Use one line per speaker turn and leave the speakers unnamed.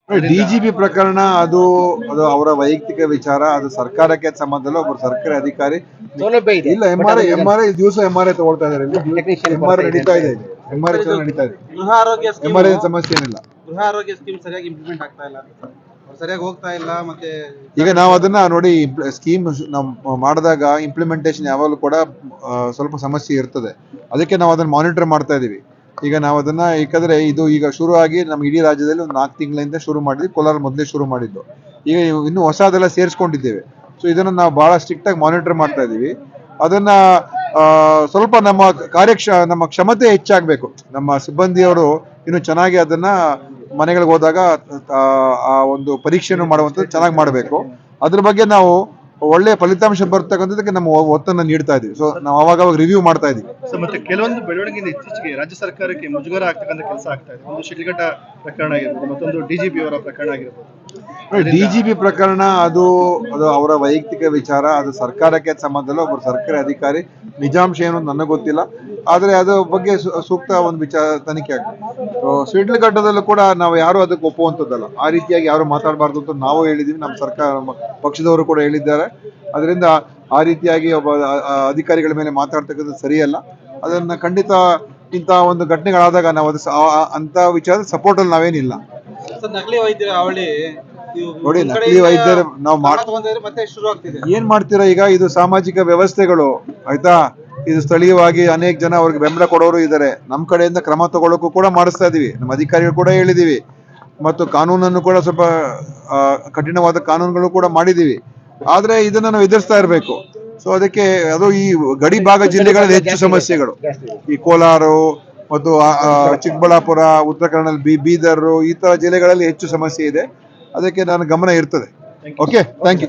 DGP ಪ್ರಕರಣ ಅದು ಅದು ಅವರ ವೈಯಕ್ತಿಕ ವಿಚಾರ. ಅದು ಸರ್ಕಾರಕ್ಕೆ ಸಂಬಂಧ ಇಲ್ಲ. ಒಬ್ಬರು ಸರ್ಕಾರಿ ಅಧಿಕಾರಿ
ಸೌಲಭ್ಯ ಇದೆ.
ಇಲ್ಲ. ಎಂಆರ್ಐ ದಿವಸ ಎಂಆರ್ಐ ತಗೊಳ್ತಾ ಇದಾರೆ. ಎಂಆರ್ಐ ನಡೀತಾ ಇದೆ. ಎಂಆರ್ಐ ನಡೀತಾ ಇದೆ.
ಗೃಹ ಆರೋಗ್ಯ ಸ್ಕೀಮ್
ಎಂಆರ್ಐ ಸಮಸ್ಯೆ ಏನಿಲ್ಲ.
ಗೃಹ ಆರೋಗ್ಯ ಸ್ಕೀಮ್ ಸರಿಯಾಗಿ ಇಂಪ್ಲಿಮೆಂಟ್ ಆಗ್ತಾ ಇಲ್ಲ, ಸರಿಯಾಗಿ ಹೋಗ್ತಾ ಇಲ್ಲ. ಮತ್ತೆ
ಈಗ ನಾವು ಅದನ್ನ ನೋಡಿ, ಸ್ಕೀಮ್ ನಾವು ಮಾಡಿದಾಗ ಇಂಪ್ಲಿಮೆಂಟೇಷನ್ ಯಾವಾಗಲೂ ಕೂಡ ಸ್ವಲ್ಪ ಸಮಸ್ಯೆ ಇರ್ತದೆ. ಅದಕ್ಕೆ ನಾವು ಅದನ್ನ ಮಾನಿಟರ್ ಮಾಡ್ತಾ ಇದೀವಿ. ಈಗ ನಾವು ಅದನ್ನ ಯಾಕಂದ್ರೆ ಇದು ಈಗ ಶುರು ಆಗಿ ನಮ್ಮ ಇಡೀ ರಾಜ್ಯದಲ್ಲಿ ಒಂದು 4 ತಿಂಗಳಿಂದ ಶುರು ಮಾಡಿದ್ವಿ. ಕೋಲಾರ ಮೊದಲೇ ಶುರು ಮಾಡಿದ್ದು. ಈಗ ಇನ್ನು ಹೊಸದೆಲ್ಲ ಸೇರಿಸ್ಕೊಂಡಿದ್ದೇವೆ. ಸೊ ಇದನ್ನ ನಾವು ಬಹಳ ಸ್ಟ್ರಿಕ್ಟ್ ಆಗಿ ಮಾನಿಟರ್ ಮಾಡ್ತಾ ಇದೀವಿ. ಅದನ್ನ ಸ್ವಲ್ಪ ನಮ್ಮ ಕ್ಷಮತೆ ಹೆಚ್ಚಾಗಬೇಕು. ನಮ್ಮ ಸಿಬ್ಬಂದಿಯವರು ಇನ್ನು ಚೆನ್ನಾಗಿ ಅದನ್ನ ಮನೆಗಳಿಗೆ ಹೋದಾಗ ಆ ಒಂದು ಪರೀಕ್ಷೆಯನ್ನು ಮಾಡುವಂಥದ್ದು ಚೆನ್ನಾಗಿ ಮಾಡಬೇಕು. ಅದ್ರ ಬಗ್ಗೆ ನಾವು ಒಳ್ಳೆಯ ಫಲಿತಾಂಶ ಬರ್ತಕ್ಕಂಥದಕ್ಕೆ ನಮ್ಮ ಒತ್ತನ್ನು ನೀಡ್ತಾ ಇದೀವಿ. ಸೊ ನಾವು ಅವಾಗ ರಿವ್ಯೂ ಮಾಡ್ತಾ ಇದೀವಿ.
ಸೊ ಮತ್ತೆ ಕೆಲವೊಂದು ಬೆಳವಣಿಗೆಯಿಂದ ಇತ್ತೀಚೆಗೆ ರಾಜ್ಯ ಸರ್ಕಾರಕ್ಕೆ ಮುಜುಗರ ಆಗ್ತಕ್ಕಂಥ ಕೆಲಸ ಆಗ್ತಾ ಇದೆ. ಒಂದು ಶಿಡ್ಲಘಟ್ಟ ಪ್ರಕರಣ ಆಗಿರ್ಬೋದು, ಮತ್ತೊಂದು ಡಿಜಿಪಿ ಅವರ ಪ್ರಕರಣ ಆಗಿರ್ಬೋದು.
ಡಿಜಿಪಿ ಪ್ರಕರಣ ಅದು ಅದು ಅವರ ವೈಯಕ್ತಿಕ ವಿಚಾರ. ಅದು ಸರ್ಕಾರಕ್ಕೆ ಸಂಬಂಧ ಇಲ್ಲ. ಒಬ್ಬರು ಸರ್ಕಾರಿ ಅಧಿಕಾರಿ. ನಿಜಾಂಶ ಏನು ನನಗೆ ಗೊತ್ತಿಲ್ಲ. ಆದ್ರೆ ಅದ್ರ ಬಗ್ಗೆ ಸೂಕ್ತ ಒಂದು ವಿಚಾರ ತನಿಖೆ ಆಗ್ತದೆ. ಶಿಡ್ಲಘಟ್ಟದಲ್ಲೂ ಕೂಡ ನಾವು ಯಾರು ಅದಕ್ಕೆ ಒಪ್ಪುವಂಥದ್ದಲ್ಲ. ಆ ರೀತಿಯಾಗಿ ಯಾರು ಮಾತಾಡಬಾರ್ದು ಅಂತ ನಾವು ಹೇಳಿದೀವಿ. ನಮ್ಮ ಸರ್ಕಾರ ಪಕ್ಷದವರು ಕೂಡ ಹೇಳಿದ್ದಾರೆ. ಅದರಿಂದ ಆ ರೀತಿಯಾಗಿ ಒಬ್ಬ ಅಧಿಕಾರಿಗಳ ಮೇಲೆ ಮಾತಾಡ್ತಕ್ಕಂಥದ್ದು ಸರಿಯಲ್ಲ. ಅದನ್ನ ಖಂಡಿತ ಇಂತಹ ಒಂದು ಘಟನೆಗಳಾದಾಗ ನಾವು ಅದು ಅಂತ ವಿಚಾರದ ಸಪೋರ್ಟ್ ಅಲ್ಲಿ ನಾವೇನಿಲ್ಲ.
ನಕಲಿ ವೈದ್ಯರ ಅವಳಿ
ನೋಡಿ, ನಕಲಿ ವೈದ್ಯರು ನಾವು
ಮತ್ತೆ ಶುರು ಆಗ್ತಿದೆ.
ಏನ್ ಮಾಡ್ತೀರಾ ಈಗ? ಇದು ಸಾಮಾಜಿಕ ವ್ಯವಸ್ಥೆಗಳು, ಆಯ್ತಾ? ಇದು ಸ್ಥಳೀಯವಾಗಿ ಅನೇಕ ಜನ ಅವ್ರಿಗೆ ಬೆಂಬಲ ಕೊಡೋರು ಇದ್ದಾರೆ. ನಮ್ಮ ಕಡೆಯಿಂದ ಕ್ರಮ ತಗೊಳ್ಳೋಕ್ಕೂ ಕೂಡ ಮಾಡಿಸ್ತಾ ಇದೀವಿ. ನಮ್ಮ ಅಧಿಕಾರಿಗಳು ಕೂಡ ಹೇಳಿದೀವಿ. ಮತ್ತು ಕಾನೂನನ್ನು ಕೂಡ ಸ್ವಲ್ಪ ಕಠಿಣವಾದ ಕಾನೂನುಗಳು ಕೂಡ ಮಾಡಿದೀವಿ. ಆದ್ರೆ ಇದನ್ನ ನಾವು ಎದುರಿಸ್ತಾ ಇರಬೇಕು. ಸೊ ಅದಕ್ಕೆ ಅದು ಈ ಗಡಿ ಭಾಗ ಜಿಲ್ಲೆಗಳಲ್ಲಿ ಹೆಚ್ಚು ಸಮಸ್ಯೆಗಳು. ಈ ಕೋಲಾರ ಮತ್ತು ಚಿಕ್ಕಬಳ್ಳಾಪುರ, ಉತ್ತರ ಕನ್ನಡ, ಬೀದರ್, ಈ ತರ ಜಿಲ್ಲೆಗಳಲ್ಲಿ ಹೆಚ್ಚು ಸಮಸ್ಯೆ ಇದೆ. ಅದಕ್ಕೆ ನನ್ನ ಗಮನ ಇರ್ತದೆ. Okay, thank you.